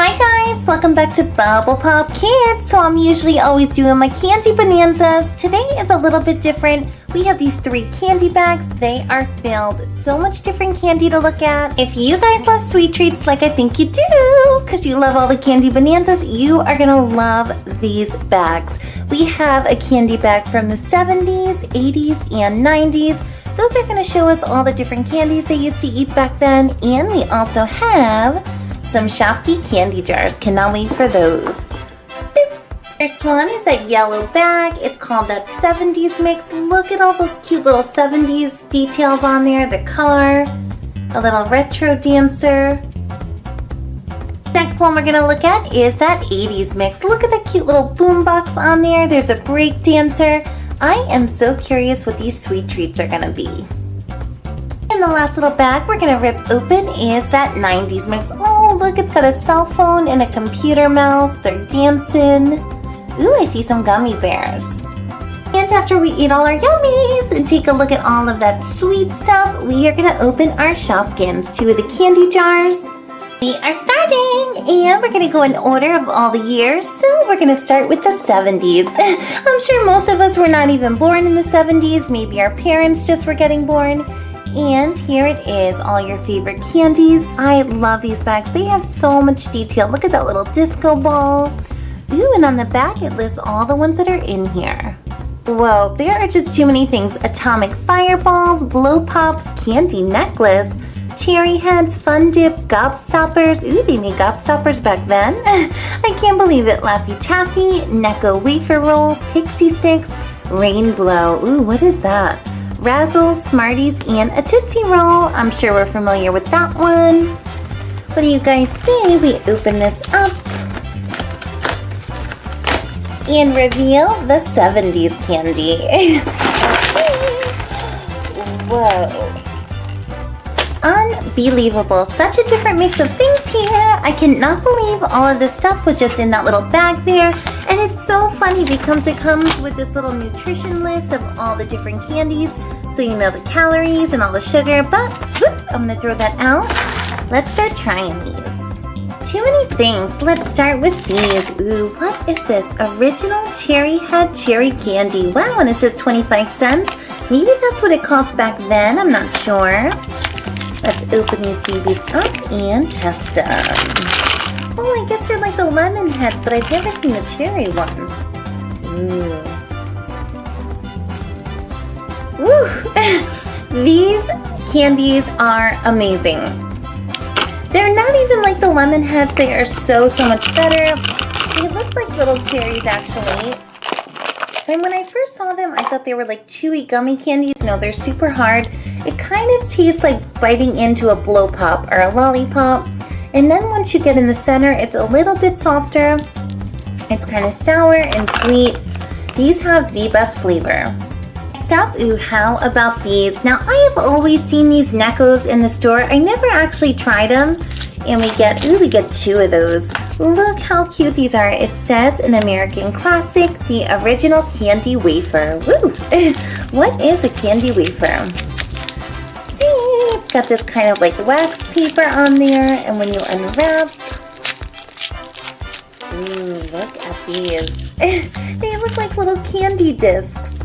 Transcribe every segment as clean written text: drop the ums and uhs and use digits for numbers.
Hi guys, welcome back to BubblePOP Kids. So I'm usually always doing my candy bonanzas. Today is a little bit different. We have these 3 candy bags. They are filled. So much different candy to look at. If you guys love sweet treats like I think you do, because you love all the candy bonanzas, you are gonna love these bags. We have a candy bag from the 70s, 80s, and 90s. Those are gonna show us all the different candies they used to eat back then. And we also have some Schopkins candy jars. Cannot wait for those. First one is that yellow bag. It's called that 70s mix. Look at all those cute little 70s details on there. The car, a little retro dancer. Next one we're gonna look at is that 80s mix. Look at the cute little boombox on there. There's a break dancer. I am so curious what these sweet treats are gonna be. And the last little bag we're gonna rip open is that 90s mix. Oh, look, it's got a cell phone and a computer mouse. They're dancing. Ooh, I see some gummy bears. And after we eat all our yummies and take a look at all of that sweet stuff, we are gonna open our Schopkins, 2 of the candy jars. We are starting, and we're gonna go in order of all the years. So we're gonna start with the 70s. I'm sure most of us were not even born in the 70s. Maybe our parents just were getting born. And here it is, all your favorite candies. I love these bags. They have so much detail. Look at that little disco ball. Ooh, and on the back it lists all the ones that are in here. Whoa, there are just too many things. Atomic fireballs, blow pops, candy necklace, cherry heads, fun dip, gobstoppers. Ooh, they made gobstoppers back then. I can't believe it. Laffy Taffy, Necco wafer roll, pixie sticks, rain blow. Ooh, what is that? Razzle, Smarties, and a Tootsie Roll. I'm sure we're familiar with that one. What do you guys say we open this up and reveal the 70s candy? Whoa. Unbelievable. Such a different mix of things here. I cannot believe all of this stuff was just in that little bag there. And it's so funny because it comes with this little nutrition list of all the different candies. So you know the calories and all the sugar. But whoop, I'm going to throw that out. Let's start trying these. Too many things. Let's start with these. Ooh, what is this? Original Cherry Head Cherry Candy. Wow, and it says 25 cents. Maybe that's what it cost back then. I'm not sure. Let's open these babies up and test them. Oh, I guess they're like the lemon heads, but I've never seen the cherry ones. Ooh. Ooh. These candies are amazing. They're not even like the lemon heads. They are so much better. They look like little cherries actually. And when I first saw them, I thought they were like chewy gummy candies. No, they're super hard. It kind of tastes like biting into a blow pop or a lollipop. And then once you get in the center, it's a little bit softer. It's kind of sour and sweet. These have the best flavor. Next up, ooh, how about these? Now, I have always seen these Neccos in the store. I never actually tried them. And we get 2 of those. Look how cute these are. It says an American classic, the original candy wafer. Woo! What is a candy wafer? See, it's got this kind of like wax paper on there, and when you unwrap, ooh, look at these. They look like little candy discs.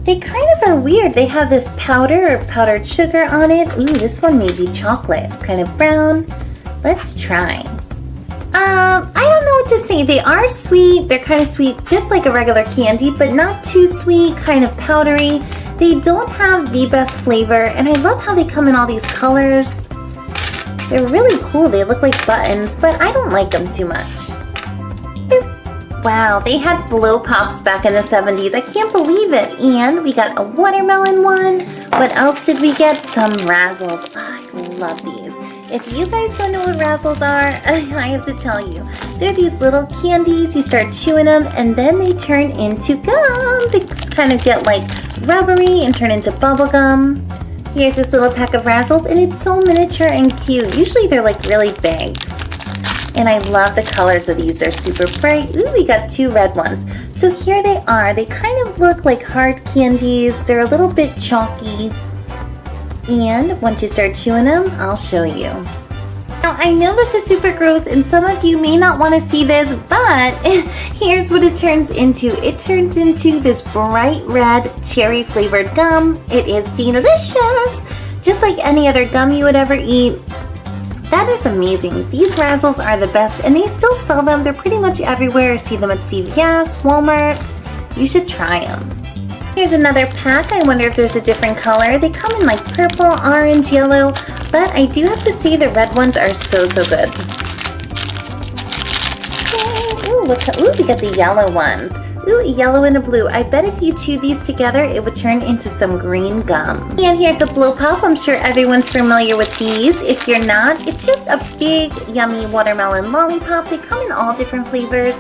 They kind of are weird. They have this powder or powdered sugar on it. Ooh, this one may be chocolate. It's kind of brown. Let's try. I don't know what to say. They are sweet. They're kind of sweet, just like a regular candy, but not too sweet, kind of powdery. They don't have the best flavor, and I love how they come in all these colors. They're really cool. They look like buttons, but I don't like them too much. Boop. Wow, they had blow pops back in the 70s. I can't believe it. And we got a watermelon one. What else did we get? Some Razzles. Oh, I love these. If you guys don't know what Razzles are, I have to tell you. They're these little candies. You start chewing them and then they turn into gum. They kind of get like rubbery and turn into bubble gum. Here's this little pack of Razzles and it's so miniature and cute. Usually they're like really big. And I love the colors of these. They're super bright. Ooh, we got 2 red ones. So here they are. They kind of look like hard candies. They're a little bit chalky. And once you start chewing them, I'll show you. Now, I know this is super gross and some of you may not want to see this, but here's what it turns into. It turns into this bright red cherry flavored gum. It is delicious, just like any other gum you would ever eat. That is amazing. These razzles are the best and they still sell them. They're pretty much everywhere. See them at CVS, Walmart. You should try them. Here's another pack. I wonder if there's a different color. They come in like purple, orange, yellow, but I do have to say the red ones are so good. Ooh, we got the yellow ones. Ooh, a yellow and a blue. I bet if you chew these together, it would turn into some green gum. And here's the BubblePOP. I'm sure everyone's familiar with these. If you're not, it's just a big, yummy watermelon lollipop. They come in all different flavors.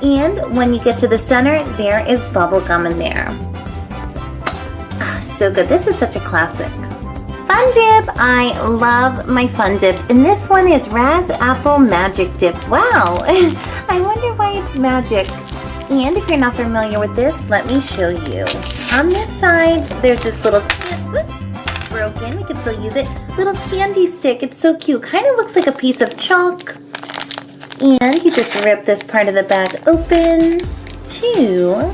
And when you get to the center, there is bubble gum in there. So good. This is such a classic. Fun dip. I love my fun dip. And this one is Raz Apple Magic Dip. Wow. I wonder why it's magic. And if you're not familiar with this, let me show you. On this side, there's this little, broken, we can still use it, little candy stick. It's so cute. Kind of looks like a piece of chalk. And you just rip this part of the bag open to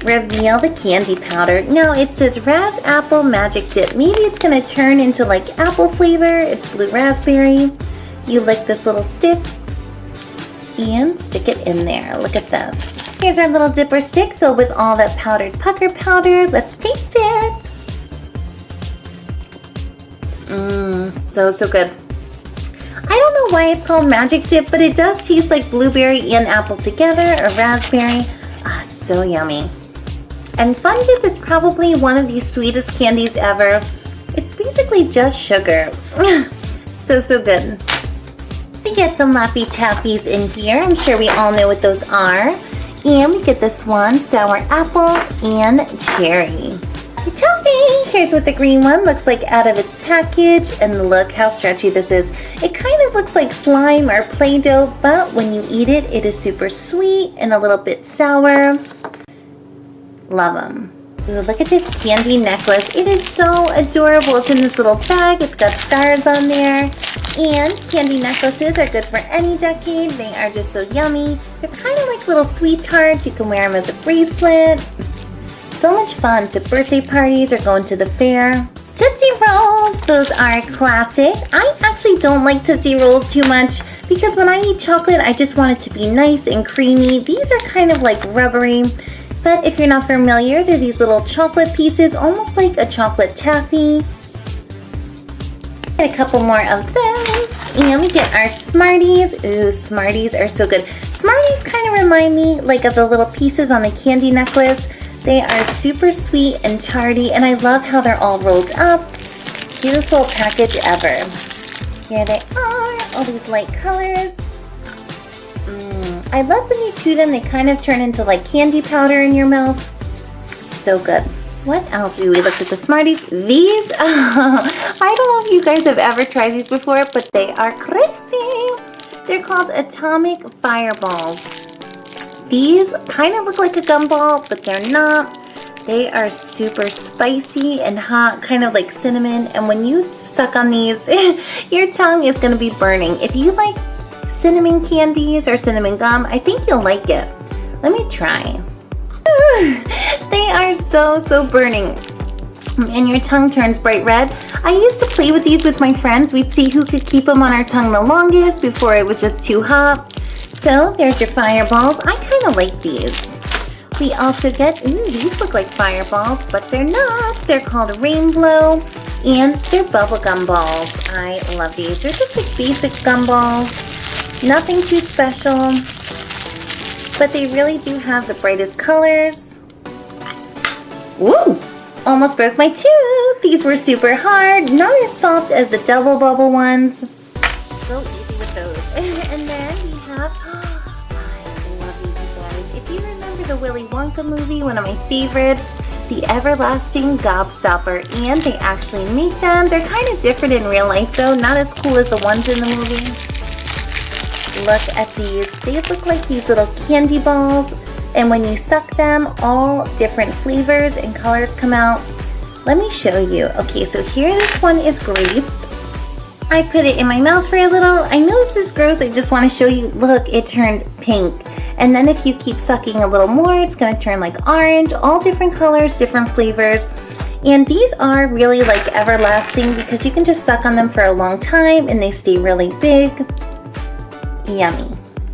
reveal the candy powder. Now it says Raz Apple Magic Dip. Maybe it's going to turn into like apple flavor. It's blue raspberry. You lick this little stick and stick it in there. Look at this. Here's our little dipper stick filled with all that powdered pucker powder. Let's taste it. So good. I don't know why it's called Magic Dip, but it does taste like blueberry and apple together, or raspberry. It's so yummy. And Fun Dip is probably one of the sweetest candies ever. It's basically just sugar. So good. We get some Laffy Taffies in here. I'm sure we all know what those are. And we get this one, sour apple and cherry. Toffee! Here's what the green one looks like out of its package. And look how stretchy this is. It kind of looks like slime or Play-Doh, but when you eat it, it is super sweet and a little bit sour. Love them. Ooh, look at this candy necklace. It is so adorable. It's in this little bag. It's got stars on there. And candy necklaces are good for any decade. They are just so yummy. They're kind of like little sweethearts. You can wear them as a bracelet. So much fun to birthday parties or going to the fair. Tootsie Rolls, those are classic. I actually don't like Tootsie Rolls too much because when I eat chocolate, I just want it to be nice and creamy. These are kind of like rubbery. But if you're not familiar, they're these little chocolate pieces, almost like a chocolate taffy. Get a couple more of those. And we get our Smarties. Ooh, Smarties are so good. Smarties kind of remind me like of the little pieces on the candy necklace. They are super sweet and tarty, and I love how they're all rolled up. Cutest little package ever. Here they are, all these light colors. I love when you chew them, they kind of turn into like candy powder in your mouth. So good. What else? Ooh, we looked at the Smarties. These, I don't know if you guys have ever tried these before, but they are crazy. They're called Atomic Fireballs. These kind of look like a gumball, but they're not. They are super spicy and hot, kind of like cinnamon. And when you suck on these, your tongue is going to be burning. If you like cinnamon candies or cinnamon gum, I think you'll like it. Let me try. They are so burning. And your tongue turns bright red. I used to play with these with my friends. We'd see who could keep them on our tongue the longest before it was just too hot. So there's your fireballs. I kind of like these. We also get, ooh, these look like fireballs, but they're not. They're called Rainbow, and they're bubblegum balls. I love these. They're just like basic gumballs. Nothing too special, but they really do have the brightest colors. Woo! Almost broke my tooth. These were super hard, not as soft as the double bubble ones. So easy with those. And then we have, I love these guys. If you remember the Willy Wonka movie, one of my favorites, the Everlasting Gobstopper, and they actually make them. They're kind of different in real life though, not as cool as the ones in the movie. Look at these. They look like these little candy balls, and when you suck them, all different flavors and colors come out. Let me show you. Okay, so here this one is grape. I put it in my mouth for a little. I know this is gross. I just want to show you. Look, it turned pink. And then if you keep sucking a little more, it's going to turn like orange. All different colors, different flavors. And these are really like everlasting because you can just suck on them for a long time and they stay really big. Yummy.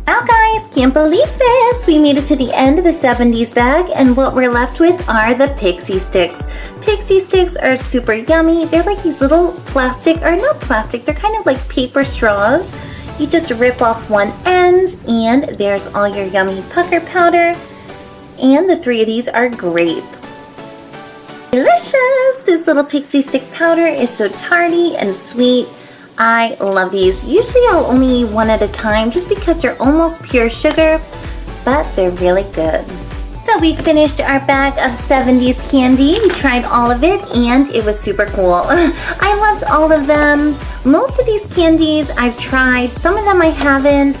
Wow guys, can't believe this! We made it to the end of the 70s bag and what we're left with are the pixie sticks. Pixie sticks are super yummy. They're like these little plastic, or not plastic, they're kind of like paper straws. You just rip off one end and there's all your yummy pucker powder. And the 3 of these are grape. Delicious! This little pixie stick powder is so tarty and sweet. I love these. Usually I'll only eat one at a time just because they're almost pure sugar, but they're really good. So we finished our bag of 70s candy. We tried all of it and it was super cool. I loved all of them. Most of these candies I've tried, some of them I haven't.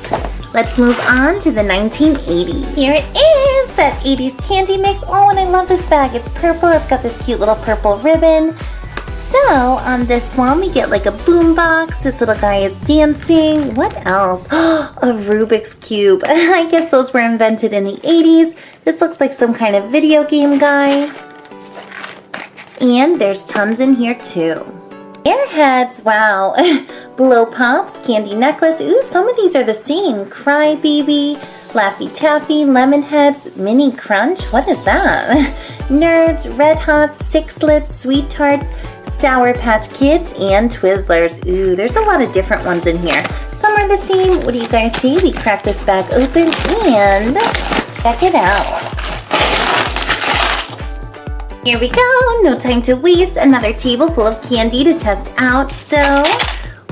Let's move on to the 1980s. Here it is, that 80s candy mix. Oh, and I love this bag. It's purple. It's got this cute little purple ribbon. So on this one, we get like a boom box. This little guy is dancing. What else? A Rubik's Cube. I guess those were invented in the 80s. This looks like some kind of video game guy. And there's tons in here too. Airheads, wow. Blow Pops, candy necklace. Ooh, some of these are the same. Cry Baby, Laffy Taffy, Lemon Heads, Mini Crunch. What is that? Nerds, Red Hots, Sixlets, Sweet Tarts, Sour Patch Kids, and Twizzlers. Ooh, there's a lot of different ones in here. Some are the same. What do you guys see? We crack this bag open and check it out. Here we go. No time to waste. Another table full of candy to test out. So,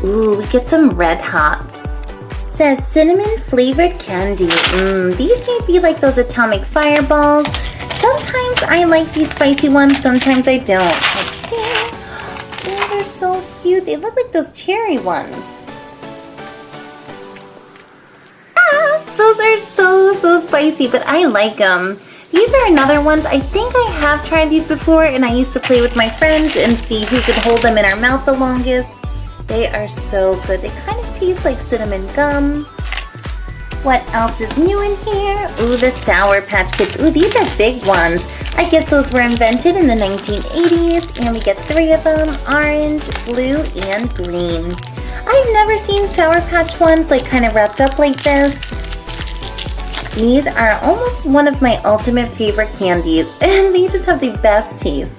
ooh, we get some Red Hots. It says cinnamon flavored candy. These may be like those atomic fireballs. Sometimes I like these spicy ones, sometimes I don't. Let's see. Oh, they're so cute. They look like those cherry ones. Ah, those are so spicy, but I like them. These are another ones. I think I have tried these before and I used to play with my friends and see who could hold them in our mouth the longest. They are so good. They kind of taste like cinnamon gum. What else is new in here? Ooh, the Sour Patch Kids. Ooh, these are big ones. I guess those were invented in the 1980s and we get 3 of them, orange, blue, and green. I've never seen Sour Patch ones like kind of wrapped up like this. These are almost one of my ultimate favorite candies and they just have the best taste.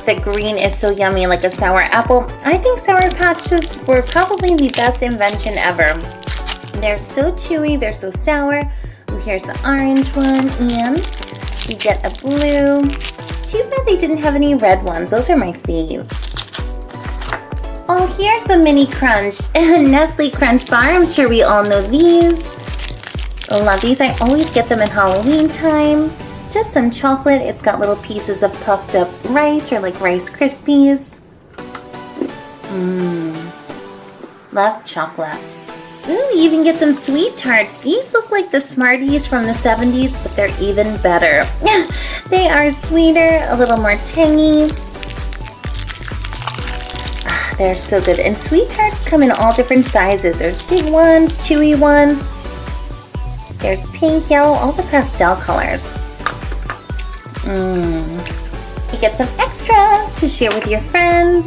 The green is so yummy, like a sour apple. I think Sour Patches were probably the best invention ever. They're so chewy, they're so sour. Ooh, here's the orange one and we get a blue. Too bad they didn't have any red ones. Those are my fave. Oh, here's the Mini Crunch. Nestle Crunch Bar. I'm sure we all know these. I love these. I always get them in Halloween time. Just some chocolate. It's got little pieces of puffed up rice or like Rice Krispies. Love chocolate. Ooh, you even get some Sweet Tarts. These look like the Smarties from the 70s, but they're even better. They are sweeter, a little more tangy. They're so good. And Sweet Tarts come in all different sizes. There's big ones, chewy ones. There's pink, yellow, all the pastel colors. You get some extras to share with your friends.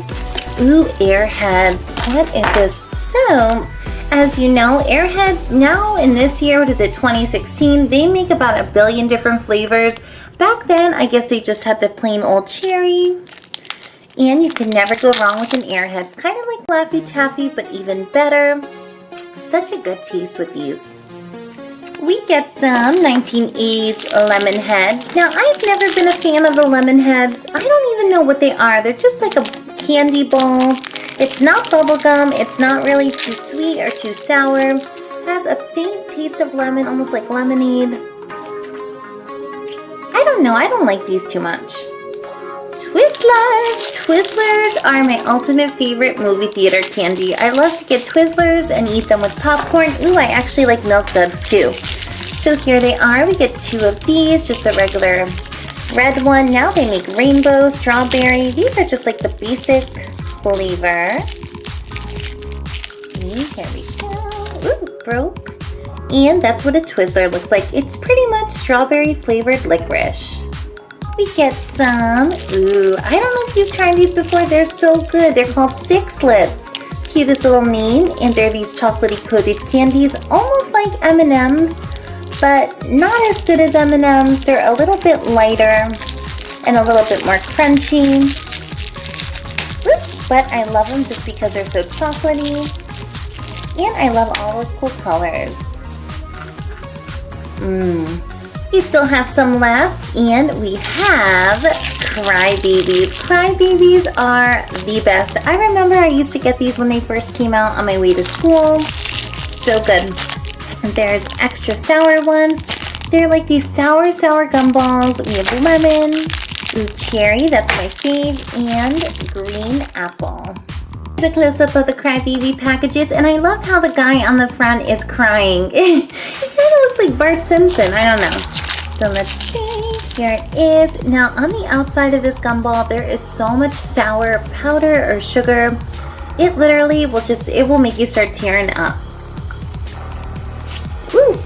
Ooh, Airheads. What is this? So, as you know, Airheads now in this year, what is it, 2016, they make about 1 billion different flavors. Back then, I guess they just had the plain old cherry. And you can never go wrong with an Airhead. It's kind of like Laffy Taffy, but even better. Such a good taste with these. We get some 1980s lemon heads. Now, I've never been a fan of the lemon heads. I don't even know what they are. They're just like a candy ball. It's not bubblegum. It's not really too sweet or too sour. It has a faint taste of lemon, almost like lemonade. I don't know. I don't like these too much. Twizzlers! Twizzlers are my ultimate favorite movie theater candy. I love to get Twizzlers and eat them with popcorn. Ooh, I actually like Milk Duds too. So here they are. We get 2 of these, just the regular red one. Now they make rainbow, strawberry. These are just like the basic flavor. Here we go. Ooh, broke. And that's what a Twizzler looks like. It's pretty much strawberry flavored licorice. We get some, I don't know if you've tried these before. They're so good. They're called Sixlets. Cutest little name. And they're these chocolatey coated candies, almost like M&Ms, but not as good as M&Ms. They're a little bit lighter and a little bit more crunchy. But I love them just because they're so chocolatey. And I love all those cool colors. We still have some left, and we have Crybabies. Crybabies are the best. I remember I used to get these when they first came out on my way to school. So good. And there's extra sour ones. They're like these sour gumballs. We have lemon, cherry, that's my fave, and green apple. Here's a close-up of the Crybaby packages, and I love how the guy on the front is crying. He kind of looks like Bart Simpson, I don't know. So let's see, here it is. Now on the outside of this gumball, there is so much sour powder or sugar. It literally will it will make you start tearing up. Woo!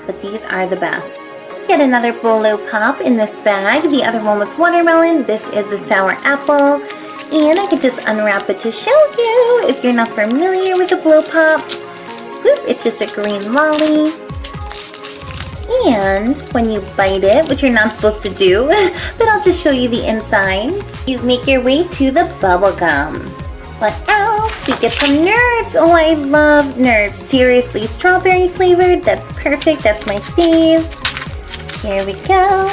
But these are the best. Get another BubblePOP in this bag. The other one was watermelon. This is the sour apple. And I could just unwrap it to show you if you're not familiar with the BubblePOP. It's just a green lolly. And when you bite it, which you're not supposed to do, but I'll just show you the inside, you make your way to the bubble gum. What else? We get some Nerds. Oh, I love Nerds. Seriously, strawberry flavored. That's perfect. That's my fave. Here we go.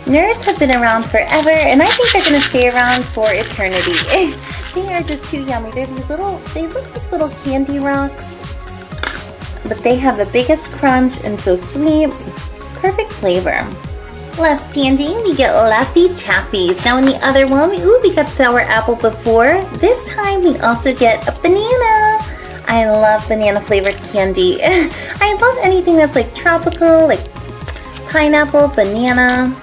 Nerds have been around forever, and I think they're going to stay around for eternity. They are just too yummy. They're these little, they look like little candy rocks, but they have the biggest crunch and so sweet. Perfect flavor. Last candy, we get Laffy Taffies. Now in the other one, we got sour apple before. This time we also get a banana. I love banana flavored candy. I love anything that's like tropical, like pineapple, banana.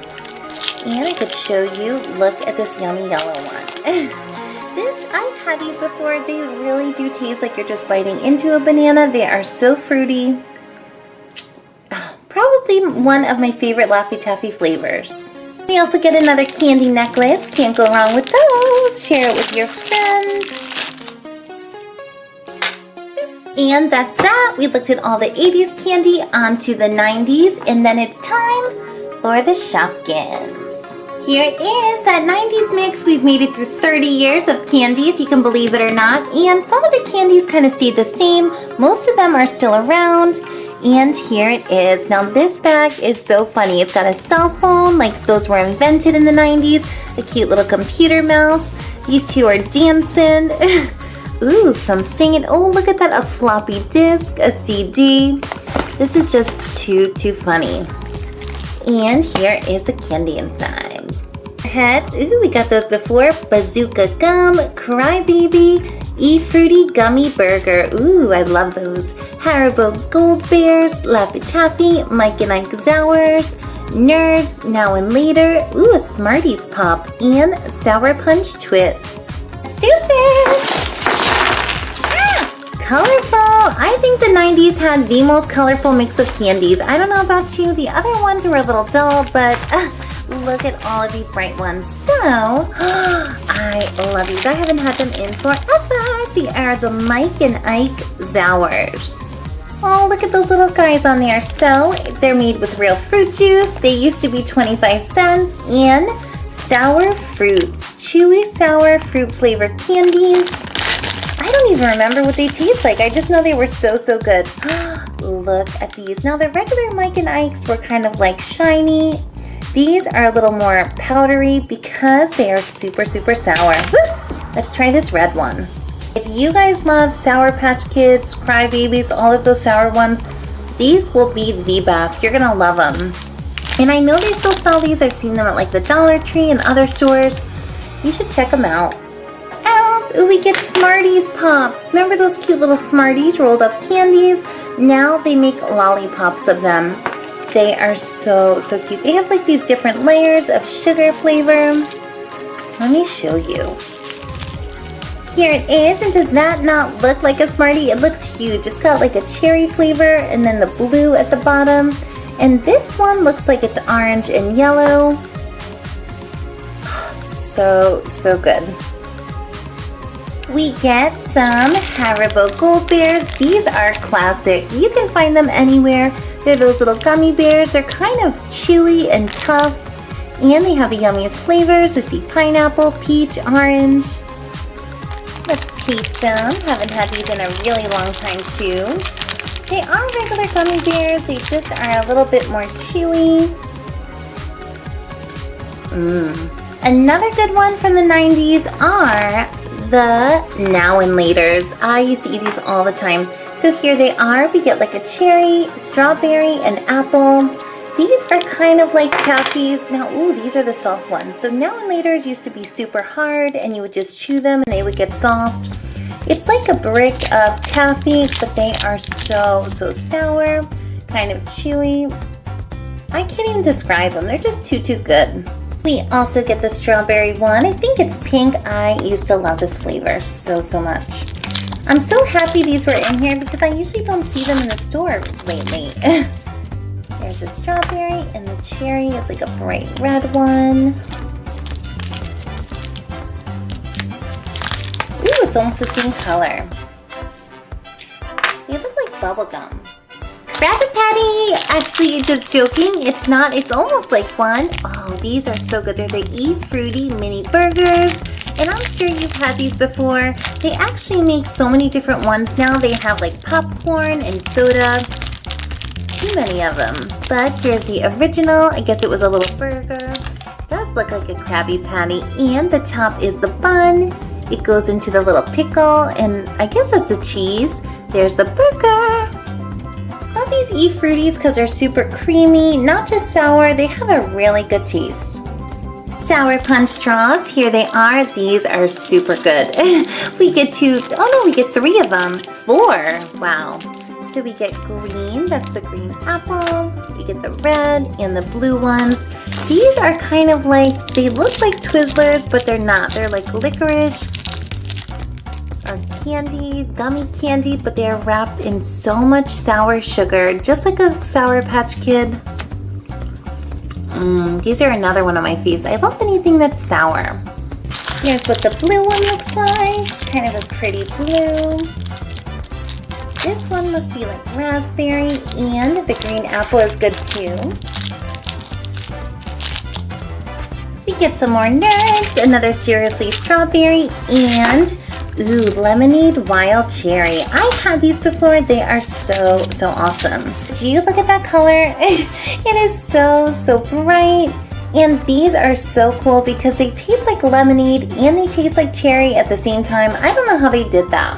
And I could show you, look at this yummy yellow one. I've had these before. They really do taste like you're just biting into a banana. They are so fruity. Probably one of my favorite Laffy Taffy flavors. We also get another candy necklace. Can't go wrong with those. Share it with your friends. And that's that. We looked at all the 80s candy onto the 90s, and then it's time for the Shopkins. Here it is, that 90s mix. We've made it through 30 years of candy, if you can believe it or not. And some of the candies kind of stayed the same. Most of them are still around. And here it is. Now this bag is so funny. It's got a cell phone, like those were invented in the 90s. A cute little computer mouse. These two are dancing. Ooh, some singing. Oh, look at that, a floppy disk, a CD. This is just too funny. And here is the candy inside. Heads, ooh, we got those before. Bazooka Gum, Crybaby, E-Fruity Gummy Burger. Ooh, I love those. Haribo Gold Bears, Laffy Taffy, Mike and Ike Zowers, Nerds, Now and Later, ooh, a Smarties Pop, and Sour Punch Twist. Let's do this! Colorful! I think the 90s had the most colorful mix of candies. I don't know about you, the other ones were a little dull, but look at all of these bright ones. So, I love these. I haven't had them in forever. They are the Mike and Ike Zowers. Oh, look at those little guys on there. So, they're made with real fruit juice. They used to be 25 cents. And sour fruits. Chewy sour fruit flavored candies. I don't even remember what they taste like. I just know they were so good. Look at these. Now the regular Mike and Ike's were kind of like shiny. These are a little more powdery because they are super sour. Woo! Let's try this red one. If you guys love Sour Patch Kids, Crybabies, all of those sour ones, these will be the best. You're gonna love them. And I know they still sell these. I've seen them at like the Dollar Tree and other stores. You should check them out. Ooh, we get Smarties Pops. Remember those cute little Smarties rolled up candies? Now they make lollipops of them. They are so cute. They have like these different layers of sugar flavor. Let me show you. Here it is, and does that not look like a Smartie? It looks huge. It's got like a cherry flavor and then the blue at the bottom. And this one looks like it's orange and yellow. So good. We get some Haribo Gold Bears. These are classic. You can find them anywhere. They're those little gummy bears. They're kind of chewy and tough. And they have the yummiest flavors. I see pineapple, peach, orange. Let's taste them. Haven't had these in a really long time too. They are regular gummy bears. They just are a little bit more chewy. Another good one from the 90s are the Now and Laters. I used to eat these all the time. So here they are. We get like a cherry, strawberry, and apple. These are kind of like taffies. Now, ooh, these are the soft ones. So Now and Laters used to be super hard and you would just chew them and they would get soft. It's like a brick of taffy, but they are so sour, kind of chewy. I can't even describe them. They're just too good. We also get the strawberry one. I think it's pink. I used to love this flavor so much. I'm so happy these were in here because I usually don't see them in the store lately. There's a strawberry, and the cherry is like a bright red one. Ooh, it's almost the same color. They look like bubble gum. Krabby Patty! Actually, just joking, it's not. It's almost like one. Oh, these are so good. They're the E-Fruity mini burgers. And I'm sure you've had these before. They actually make so many different ones now. They have like popcorn and soda. Too many of them. But here's the original. I guess it was a little burger. It does look like a Krabby Patty. And the top is the bun. It goes into the little pickle. And I guess that's the cheese. There's the burger. Love these E-Fruities because they're super creamy. Not just sour. They have a really good taste. Sour Punch straws, here they are. These are super good. We get we get 3 of them. 4, wow. So we get green, that's the green apple. We get the red and the blue ones. These are kind of like, they look like Twizzlers, but they're not. They're like licorice or candy, gummy candy, but they're wrapped in so much sour sugar, just like a Sour Patch Kid. These are another one of my faves. I love anything that's sour. Here's what the blue one looks like. Kind of a pretty blue. This one must be like raspberry, and the green apple is good too. We get some more Nerds, another Seriously Strawberry, and ooh, Lemonade Wild Cherry. I've had these before. They are so awesome. Do you look at that color? It is so bright. And these are so cool because they taste like lemonade and they taste like cherry at the same time. I don't know how they did that.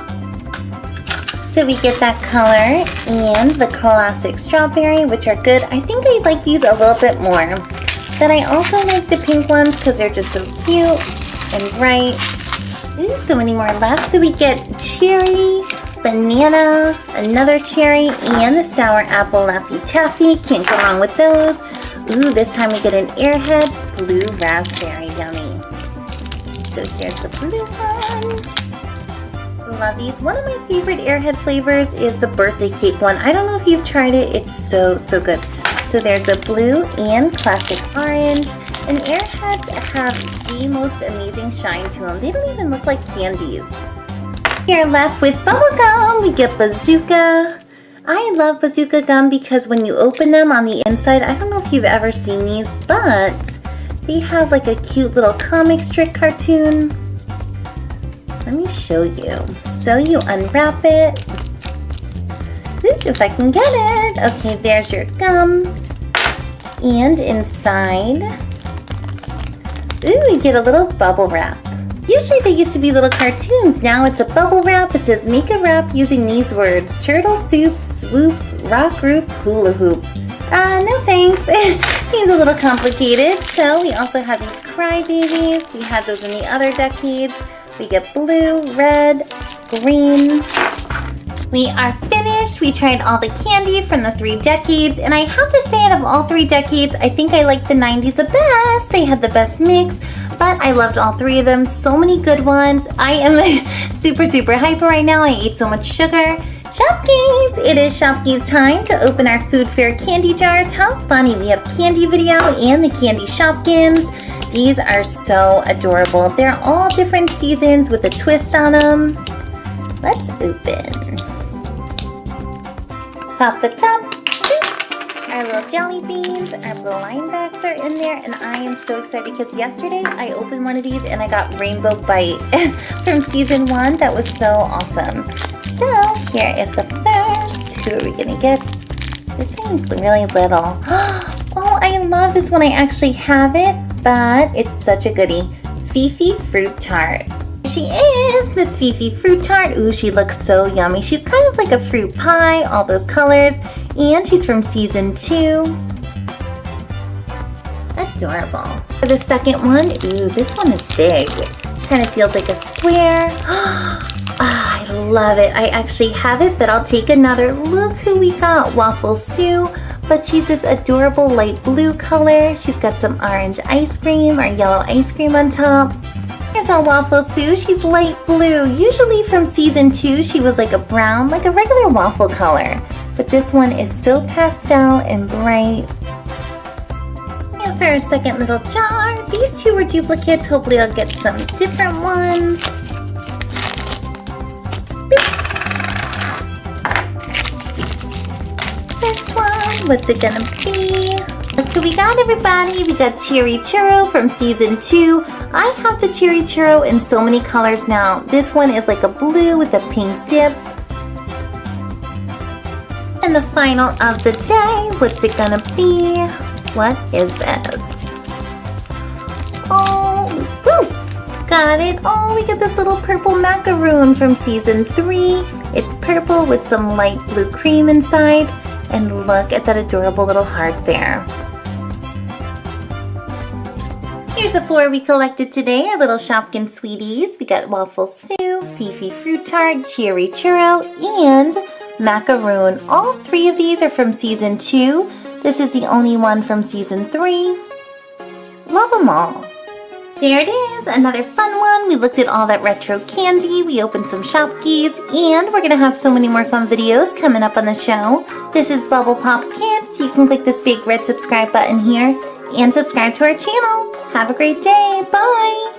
So we get that color and the classic strawberry, which are good. I think I like these a little bit more. But I also like the pink ones because they're just so cute and bright. Ooh, so many more left. So we get cherry, banana, another cherry, and the sour apple Laffy Taffy. Can't go wrong with those. Ooh, this time we get an Airheads blue raspberry. Yummy. So here's the blue one. Love these. One of my favorite Airhead flavors is the birthday cake one. I don't know if you've tried it. It's so good. So there's the blue and classic orange. And Airheads have the most amazing shine to them. They don't even look like candies. We are left with bubblegum. We get Bazooka. I love Bazooka gum because when you open them on the inside, I don't know if you've ever seen these, but they have like a cute little comic strip cartoon. Let me show you. So you unwrap it. If I can get it. Okay, there's your gum. And inside, ooh, you get a little bubble wrap. Usually they used to be little cartoons. Now it's a bubble wrap. It says make a wrap using these words. Turtle soup, swoop, rock group, hula hoop. No thanks. Seems a little complicated. So we also have these crybabies. We had those in the other decades. We get blue, red, green. We are finished. finished. We tried all the candy from the 3 decades, and I have to say, out of all 3 decades, I think I like the 90s the best. They had the best mix, but I loved all 3 of them. So many good ones. I am super hyper right now. I ate so much sugar. Shopkins! It is Shopkins time to open our food fair candy jars. How funny. We have candy video and the candy Shopkins. These are so adorable. They're all different seasons with a twist on them. Let's open. Pop the top. Our little jelly beans, our little linebacks are in there, and I am so excited because yesterday I opened one of these and I got Rainbow Bite from season 1. That was so awesome. So here is the first. Who are we gonna get? This seems really little. Oh, I love this one. I actually have it, but it's such a goodie. Fifi Fruit Tart. She is Miss Fifi Fruit Tart. Ooh, she looks so yummy. She's kind of like a fruit pie, all those colors. And she's from season 2. Adorable. For the second one, ooh, this one is big. Kind of feels like a square. I love it. I actually have it, but I'll take another. Look who we got, Waffle Sue. But she's this adorable light blue color. She's got some orange ice cream or yellow ice cream on top. Here's our Waffle Sue. She's light blue. Usually from season 2, she was like a brown, like a regular waffle color. But this one is so pastel and bright. And for our second little jar, these 2 were duplicates. Hopefully I'll get some different ones. First one, what's it gonna be? Look who we got, everybody. We got Cherry Churro from season 2. I have the Cherry Churro in so many colors now. This one is like a blue with a pink dip. And the final of the day, what's it gonna be? What is this? Oh, woo, got it. Oh, we get this little purple macaroon from season 3. It's purple with some light blue cream inside. And look at that adorable little heart there. Here's the 4 we collected today, our little Shopkins sweeties. We got Waffle Sue, Fifi Fruit Tart, Cherry Churro, and Macaroon. All 3 of these are from season 2. This is the only one from season 3. Love them all. There it is, another fun one. We looked at all that retro candy. We opened some Shopkins, and we're gonna have so many more fun videos coming up on the show. This is BubblePOP Kids. You can click this big red subscribe button here and subscribe to our channel. Have a great day. Bye.